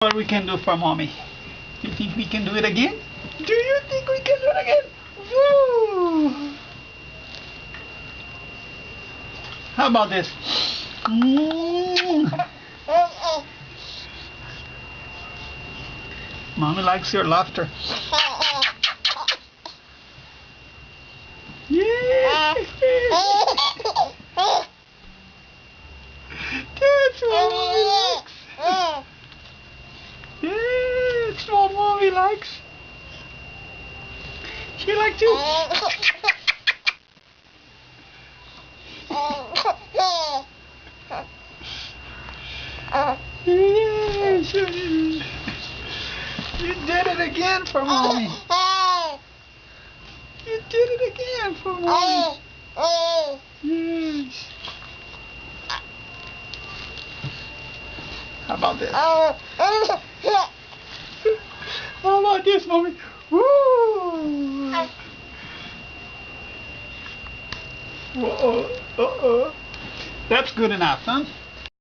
What we can do for mommy? You think we can do it again? Do you think we can do it again? Woo! How about this? Mommy likes your laughter. Yeah! That's what mommy likes. Yeah, that's what mommy likes. She likes you. Yes, you did it again for mommy. You did it again for mommy. Yes. How about this? How about this, mommy? Woo! Uh-oh. That's good enough, huh?